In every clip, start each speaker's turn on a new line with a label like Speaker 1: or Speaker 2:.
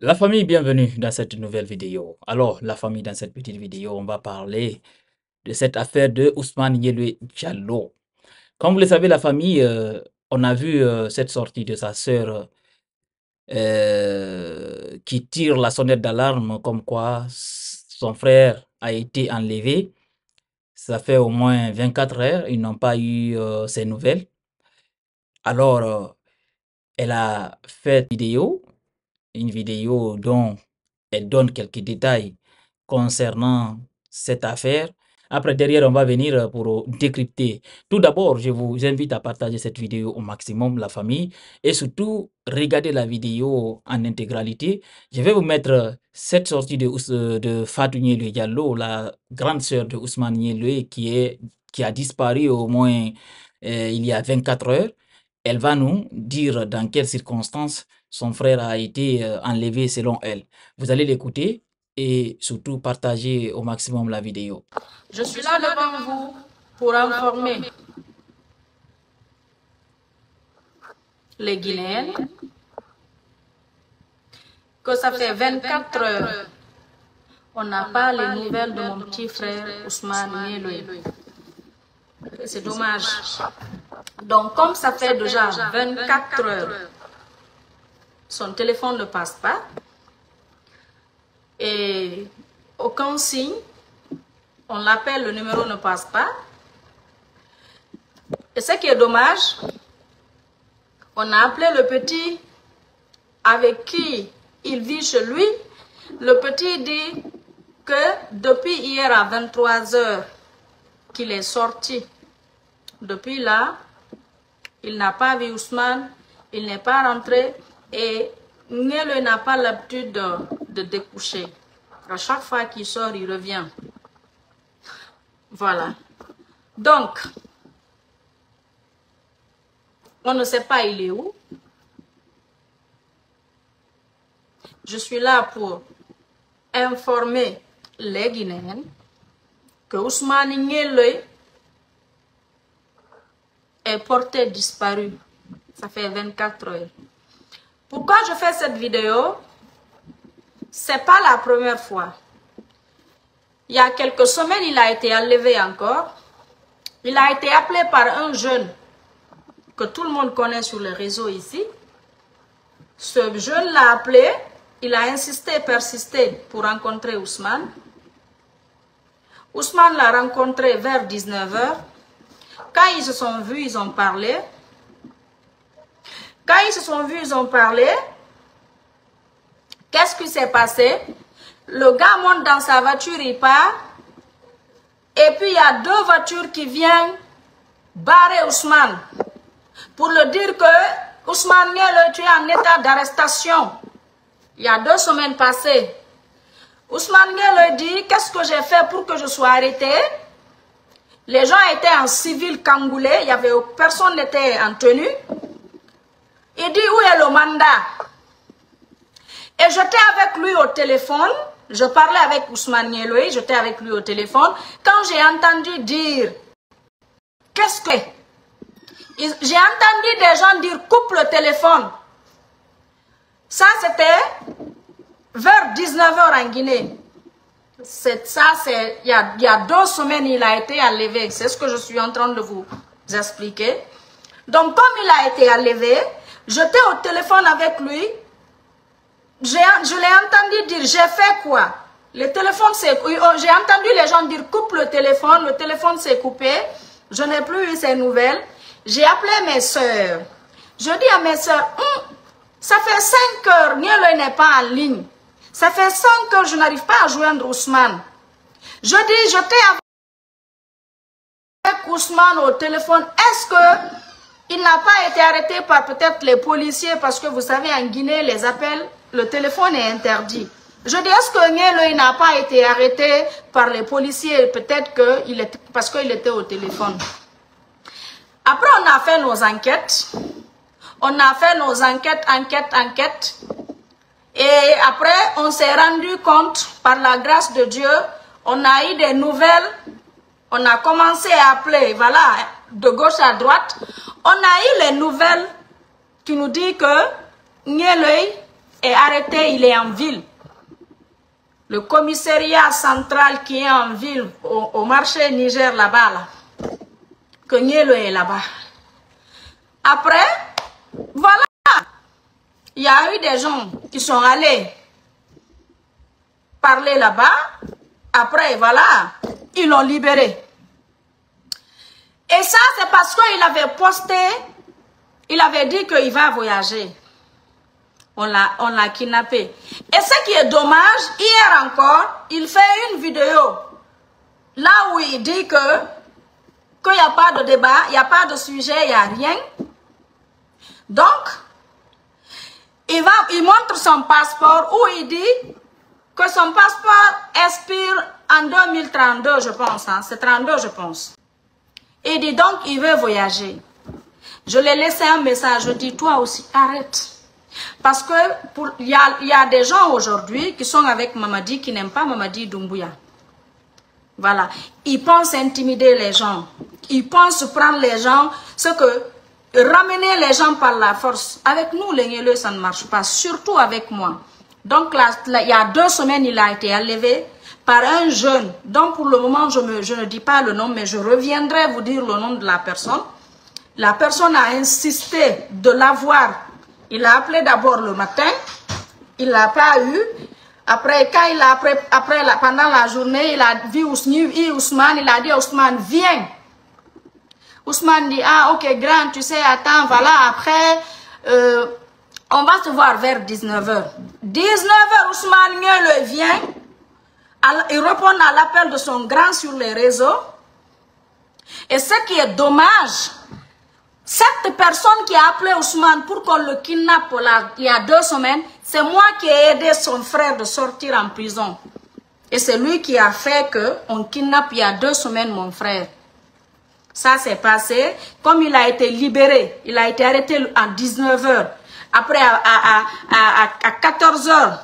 Speaker 1: La famille, bienvenue dans cette nouvelle vidéo. Alors, la famille, dans cette petite vidéo, on va parler de cette affaire de Ousmane Yelwe Diallo. Comme vous le savez, la famille, on a vu cette sortie de sa sœur qui tire la sonnette d'alarme comme quoi son frère a été enlevé. Ça fait au moins 24 heures, ils n'ont pas eu ses nouvelles. Alors, elle a fait une vidéo dont elle donne quelques détails concernant cette affaire. Après, derrière, on va venir pour décrypter. Tout d'abord, je vous invite à partager cette vidéo au maximum, la famille, et surtout, regardez la vidéo en intégralité. Je vais vous mettre cette sortie de Fatou Nielue Diallo, la grande sœur de Ousmane Nielue, qui a disparu au moins il y a 24 heures. Elle va nous dire dans quelles circonstances son frère a été enlevé selon elle. Vous allez l'écouter et surtout partager au maximum la vidéo.
Speaker 2: Je suis là devant vous pour informer les Guinéens que ça fait 24 heures. On n'a pas les nouvelles de mon petit frère Ousmane Nielue. C'est dommage. Donc, comme ça fait déjà 24 heures, son téléphone ne passe pas et aucun signe. On l'appelle, le numéro ne passe pas. Et ce qui est dommage, on a appelé le petit avec qui il vit chez lui. Le petit dit que depuis hier à 23 h qu'il est sorti. Depuis là, il n'a pas vu Ousmane, il n'est pas rentré et Nielue n'a pas l'habitude de découcher. À chaque fois qu'il sort, il revient. Voilà. Donc, on ne sait pas il est où. Je suis là pour informer les Guinéens que Ousmane Nielue est porté disparu. Ça fait 24 heures. Pourquoi je fais cette vidéo? C'est pas la première fois. Il y a quelques semaines, il a été enlevé encore. Il a été appelé par un jeune que tout le monde connaît sur les réseaux ici. Ce jeune l'a appelé. Il a insisté, persisté pour rencontrer Ousmane. Ousmane l'a rencontré vers 19 h. Quand ils se sont vus, ils ont parlé. Quand ils se sont vus, ils ont parlé. Qu'est-ce qui s'est passé? Le gars monte dans sa voiture, il part. Et puis, il y a deux voitures qui viennent barrer Ousmane. Pour le dire que Ousmane Nielue, tu es en état d'arrestation. Il y a 2 semaines passées. Ousmane Nielue dit, qu'est-ce que j'ai fait pour que je sois arrêté? Les gens étaient en civil cagoulé, il y avait personne n'était en tenue. Il dit, où est le mandat? Et j'étais avec lui au téléphone, je parlais avec Ousmane Nielue, j'étais avec lui au téléphone, quand j'ai entendu dire, qu'est-ce que... J'ai entendu des gens dire, coupe le téléphone. Ça, c'était vers 19 h en Guinée. Il y a 2 semaines, il a été enlevé. C'est ce que je suis en train de vous expliquer. Donc, comme il a été enlevé, j'étais au téléphone avec lui. Je l'ai entendu dire, j'ai fait quoi? Le téléphone s'est... J'ai entendu les gens dire, coupe le téléphone s'est coupé. Je n'ai plus eu ces nouvelles. J'ai appelé mes soeurs. Je dis à mes soeurs, ça fait 5 heures, Nielue n'est pas en ligne. Ça fait 5 heures, je n'arrive pas à joindre Ousmane. Je dis, j'étais avec Ousmane au téléphone. Est-ce qu'il n'a pas été arrêté par peut-être les policiers? Parce que vous savez, en Guinée, les appels, le téléphone est interdit. Je dis, est-ce que Nielue n'a pas été arrêté par les policiers? Peut-être parce qu'il était au téléphone. Après, on a fait nos enquêtes. On a fait nos enquêtes. Et après, on s'est rendu compte, par la grâce de Dieu, on a eu des nouvelles. On a commencé à appeler, voilà, de gauche à droite. On a eu les nouvelles qui nous disent que Nielue est arrêté, il est en ville. Le commissariat central qui est en ville, au marché Niger là-bas, là, que Nielo est là-bas. Après, voilà, il y a eu des gens qui sont allés parler là-bas. Après, voilà, ils l'ont libéré. Et ça, c'est parce qu'il avait posté, il avait dit qu'il va voyager. On l'a kidnappé. Et ce qui est dommage, hier encore, il fait une vidéo là où il dit qu'il n'y a pas de débat, il n'y a pas de sujet, il n'y a rien. Donc, il montre son passeport où il dit que son passeport expire en 2032, je pense. Hein, c'est 32, je pense. Il dit donc, il veut voyager. Je lui ai laissé un message, je dis, toi aussi, arrête. Parce que il y a des gens aujourd'hui qui sont avec Mamadi, qui n'aiment pas Mamadi Doumbouya. Voilà. Ils pensent intimider les gens. Ils pensent prendre les gens, ce que ramener les gens par la force. Avec nous, les Niéleux, ça ne marche pas. Surtout avec moi. Donc là, il y a 2 semaines, il a été enlevé par un jeune. Donc pour le moment, je ne dis pas le nom, mais je reviendrai vous dire le nom de la personne. La personne a insisté de l'avoir. Il a appelé d'abord le matin, il ne l'a pas eu. Après, quand il a, pendant la journée, il a vu Ousmane, il a dit à Ousmane, viens. Ousmane dit, ah ok, grand, tu sais, attends, voilà, après, on va se voir vers 19h. 19h, Ousmane le vient, il répond à l'appel de son grand sur les réseaux. Et ce qui est dommage, cette personne qui a appelé Ousmane pour qu'on le kidnappe il y a 2 semaines, c'est moi qui ai aidé son frère de sortir en prison. Et c'est lui qui a fait qu'on kidnappe il y a 2 semaines mon frère. Ça s'est passé, comme il a été libéré, il a été arrêté à 19h. Après, à 14h,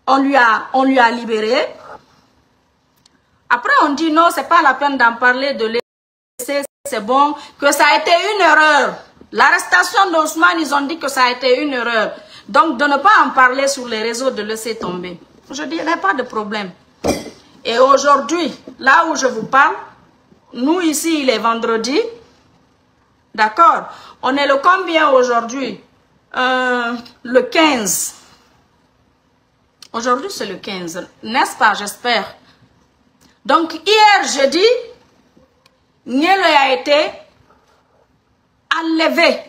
Speaker 2: on lui a libéré. Après, on dit non, c'est pas la peine d'en parler, de laisser. C'est bon, que ça a été une erreur. L'arrestation d'Ousmane, ils ont dit que ça a été une erreur. Donc, de ne pas en parler sur les réseaux, de laisser tomber. Je dis, il n'y a pas de problème. Et aujourd'hui, là où je vous parle, nous ici, il est vendredi. D'accord? On est le combien aujourd'hui? Le 15. Aujourd'hui, c'est le 15. N'est-ce pas? J'espère. Donc, hier, jeudi, Nielo a été enlevé.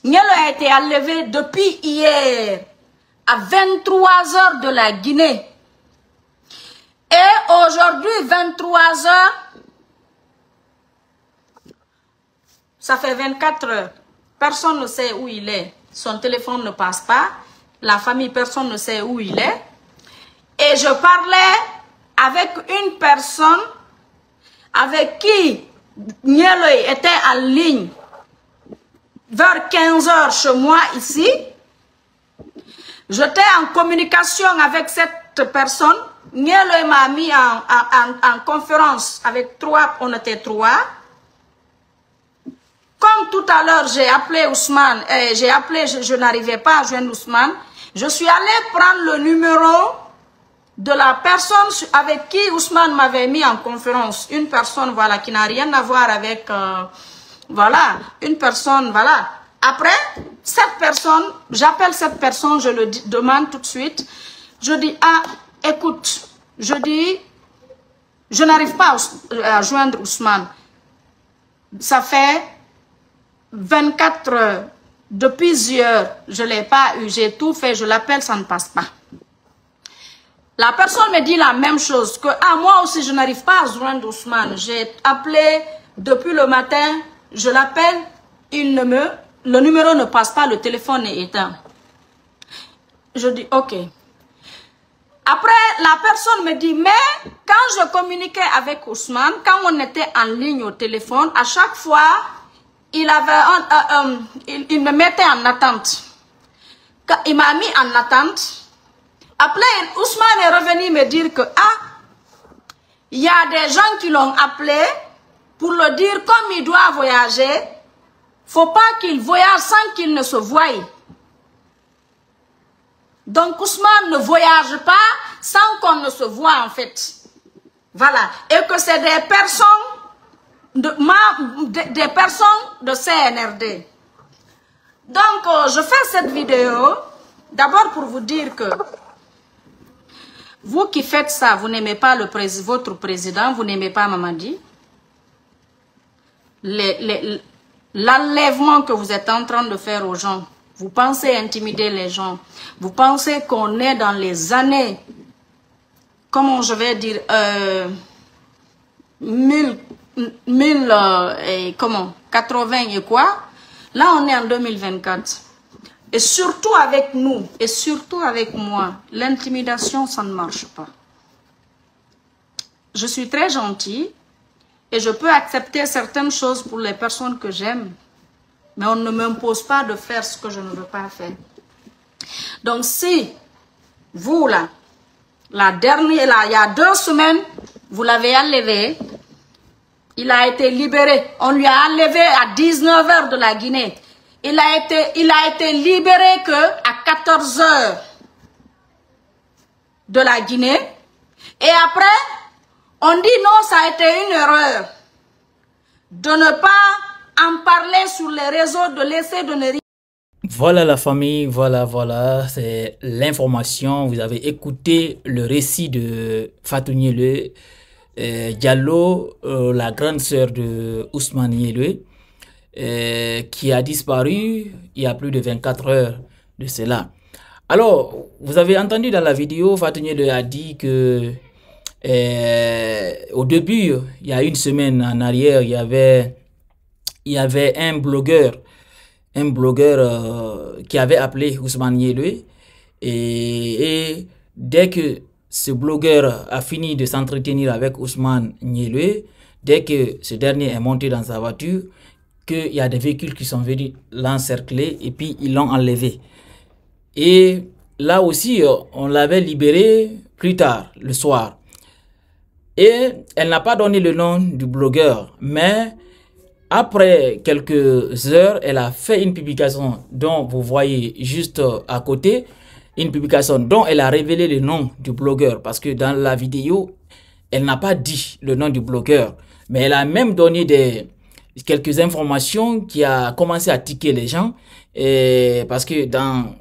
Speaker 2: Nielo a été enlevé depuis hier à 23h de la Guinée. Et aujourd'hui, 23h, ça fait 24 heures. Personne ne sait où il est. Son téléphone ne passe pas. La famille, personne ne sait où il est. Et je parlais avec une personne avec qui Nielo était en ligne vers 15h chez moi ici. J'étais en communication avec cette personne. Nielo m'a mis en conférence avec 3, on était 3. Comme tout à l'heure, j'ai appelé Ousmane, je n'arrivais pas à joindre Ousmane. Je suis allée prendre le numéro de la personne avec qui Ousmane m'avait mis en conférence. Une personne, voilà, qui n'a rien à voir avec, voilà, une personne, voilà. Après, cette personne, j'appelle cette personne, je le demande tout de suite. Je dis, ah, écoute, je dis, je n'arrive pas à joindre Ousmane. Ça fait 24 heures. Depuis hier, je ne l'ai pas eu, j'ai tout fait, je l'appelle, ça ne passe pas. La personne me dit la même chose, que ah, moi aussi je n'arrive pas à joindre Ousmane. J'ai appelé depuis le matin, je l'appelle, le numéro ne passe pas, le téléphone est éteint. Je dis ok. Après, la personne me dit, mais quand je communiquais avec Ousmane, quand on était en ligne au téléphone, à chaque fois, il me mettait en attente. Il m'a mis en attente. Après, Ousmane est revenu me dire que, ah, il y a des gens qui l'ont appelé pour le dire, comme il doit voyager, Faut pas qu'il voyage sans qu'il ne se voie. Donc Ousmane ne voyage pas sans qu'on ne se voit en fait. Voilà. Et que c'est des personnes de CNRD. Donc je fais cette vidéo d'abord pour vous dire que vous qui faites ça, vous n'aimez pas votre président, vous n'aimez pas Mamadi. L'enlèvement que vous êtes en train de faire aux gens, vous pensez intimider les gens, vous pensez qu'on est dans les années, comment je vais dire, 80 et quoi, là on est en 2024. Et surtout avec nous, et surtout avec moi, l'intimidation, ça ne marche pas. Je suis très gentille, et je peux accepter certaines choses pour les personnes que j'aime. Mais on ne m'impose pas de faire ce que je ne veux pas faire. Donc si vous là, la dernière là, il y a 2 semaines, vous l'avez enlevé, il a été libéré. On lui a enlevé à 19 h de la Guinée. Il a été libéré que à 14 h de la Guinée. Et après, on dit non, ça a été une erreur de ne pas en parler sur les réseaux, de laisser de ne rien.
Speaker 1: Voilà la famille, voilà, c'est l'information. Vous avez écouté le récit de Fatou Niélué Diallo, la grande sœur de Ousmane Niélué, qui a disparu il y a plus de 24 heures de cela. Alors, vous avez entendu dans la vidéo, Fatou Niélué a dit que au début, il y a une semaine en arrière, il y avait un blogueur qui avait appelé Ousmane Niélué et dès que ce blogueur a fini de s'entretenir avec Ousmane Niélué, dès que ce dernier est monté dans sa voiture, qu'il y a des véhicules qui sont venus l'encercler et puis ils l'ont enlevé. Et là aussi, on l'avait libéré plus tard, le soir. Et elle n'a pas donné le nom du blogueur, mais après quelques heures, elle a fait une publication dont vous voyez juste à côté, une publication dont elle a révélé le nom du blogueur, parce que dans la vidéo, elle n'a pas dit le nom du blogueur, mais elle a même donné quelques informations qui a commencé à tiquer les gens, parce que dans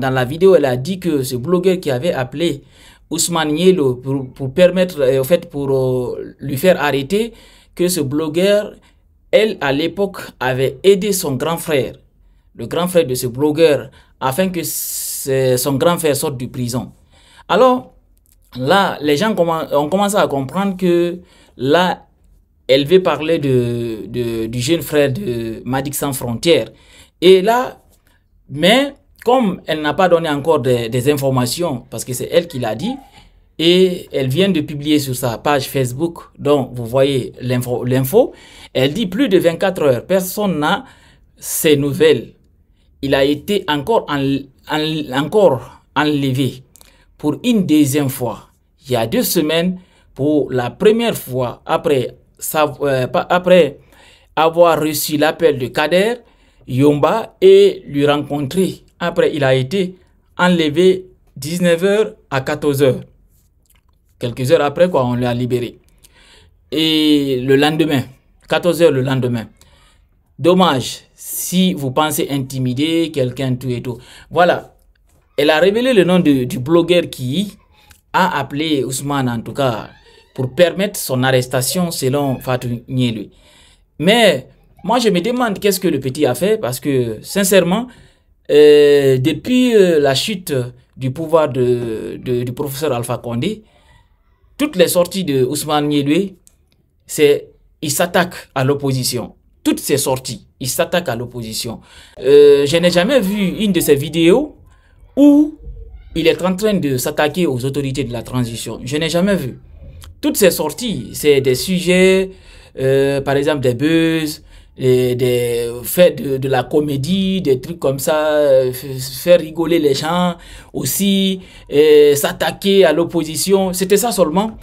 Speaker 1: la vidéo, elle a dit que ce blogueur qui avait appelé Ousmane Niélué pour permettre, pour lui faire arrêter, que ce blogueur, elle, à l'époque, avait aidé son grand frère, le grand frère de ce blogueur, afin que son grand frère sorte de prison. Alors, là, les gens ont commencé à comprendre que là, elle veut parler du jeune frère de Madic Sans Frontières. Et là, mais comme elle n'a pas donné encore des informations, parce que c'est elle qui l'a dit, et elle vient de publier sur sa page Facebook, dont vous voyez l'info, elle dit plus de 24 heures, personne n'a ces nouvelles. Il a été encore enlevé pour une deuxième fois. Il y a 2 semaines, pour la première fois, après avoir reçu l'appel de Kader Yomba et lui rencontrer. Après, il a été enlevé 19 h à 14 h. Quelques heures après, on l'a libéré. Et le lendemain, 14 h le lendemain. Dommage, si vous pensez intimider quelqu'un, tout et tout. Voilà, elle a révélé le nom du blogueur qui a appelé Ousmane, en tout cas, pour permettre son arrestation selon Fatou Niélué. Mais moi, je me demande qu'est-ce que le petit a fait, parce que, sincèrement, depuis la chute du pouvoir du professeur Alpha Condé, toutes les sorties de Ousmane Niélué, il s'attaque à l'opposition. Toutes ces sorties, il s'attaque à l'opposition. Je n'ai jamais vu une de ces vidéos où il est en train de s'attaquer aux autorités de la transition. Je n'ai jamais vu. Toutes ces sorties, c'est des sujets, par exemple des buzz, des faits de la comédie, des trucs comme ça, faire rigoler les gens, aussi s'attaquer à l'opposition. C'était ça seulement.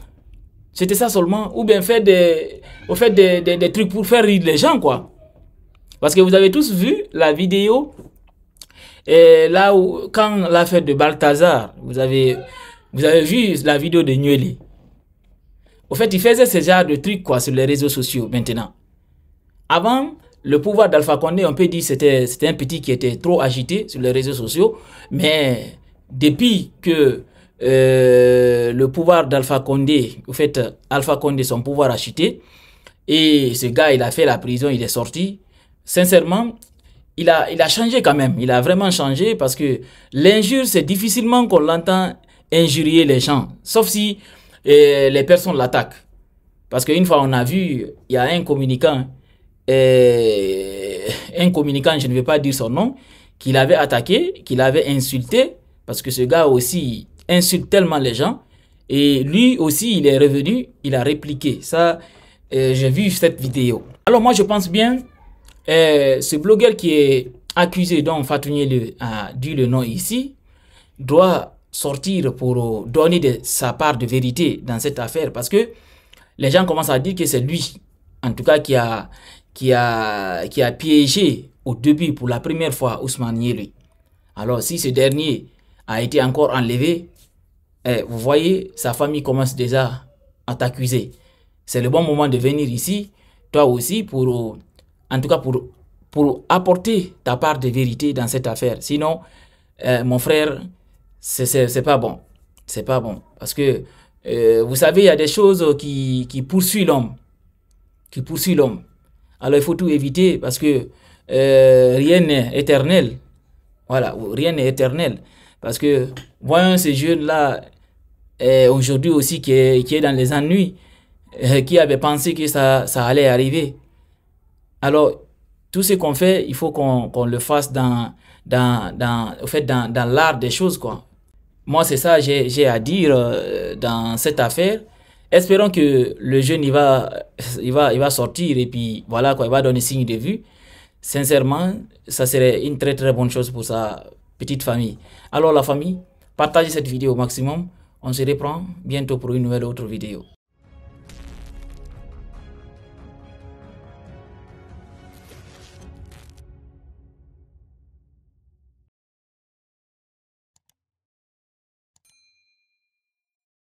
Speaker 1: C'était ça seulement. Ou bien faire des trucs pour faire rire les gens, quoi. Parce que vous avez tous vu la vidéo, et là où, quand l'affaire de Balthazar, vous avez vu la vidéo de Nueli. Au fait, il faisait ce genre de trucs quoi, sur les réseaux sociaux maintenant. Avant, le pouvoir d'Alpha Condé, on peut dire que c'était un petit qui était trop agité sur les réseaux sociaux. Mais depuis que le pouvoir d'Alpha Condé, au fait, Alpha Condé, son pouvoir a chuté, et ce gars, il a fait la prison, il est sorti. Sincèrement, il a changé quand même. Il a vraiment changé parce que l'injure, c'est difficilement qu'on l'entend injurier les gens. Sauf si les personnes l'attaquent. Parce qu'une fois, on a vu, il y a un communicant, je ne vais pas dire son nom, qu'il avait attaqué, qu'il avait insulté, parce que ce gars aussi insulte tellement les gens. Et lui aussi, il est revenu, il a répliqué. Ça, j'ai vu cette vidéo. Alors moi, je pense bien, ce blogueur qui est accusé, dont Fatou Niélu a dit le nom ici, doit sortir pour donner sa part de vérité dans cette affaire. Parce que les gens commencent à dire que c'est lui, en tout cas, qui a piégé au début pour la première fois Ousmane Niélu. Alors si ce dernier a été encore enlevé, vous voyez, sa famille commence déjà à t'accuser. C'est le bon moment de venir ici, toi aussi, pour, en tout cas, pour apporter ta part de vérité dans cette affaire. Sinon, mon frère, c'est pas bon. C'est pas bon. Parce que, vous savez, il y a des choses qui poursuivent l'homme. Qui poursuivent l'homme. Alors, il faut tout éviter parce que rien n'est éternel. Voilà, rien n'est éternel. Parce que, voyons ces jeunes-là, aujourd'hui aussi, qui est dans les ennuis, qui avait pensé que ça allait arriver. Alors, tout ce qu'on fait, il faut qu'on le fasse dans l'art des choses, quoi. Moi, c'est ça que j'ai à dire dans cette affaire. Espérons que le jeune, il va sortir et puis voilà, quoi, il va donner signe de vue. Sincèrement, ça serait une très très bonne chose pour sa petite famille. Alors la famille, partagez cette vidéo au maximum. On se reprend bientôt pour une nouvelle autre vidéo.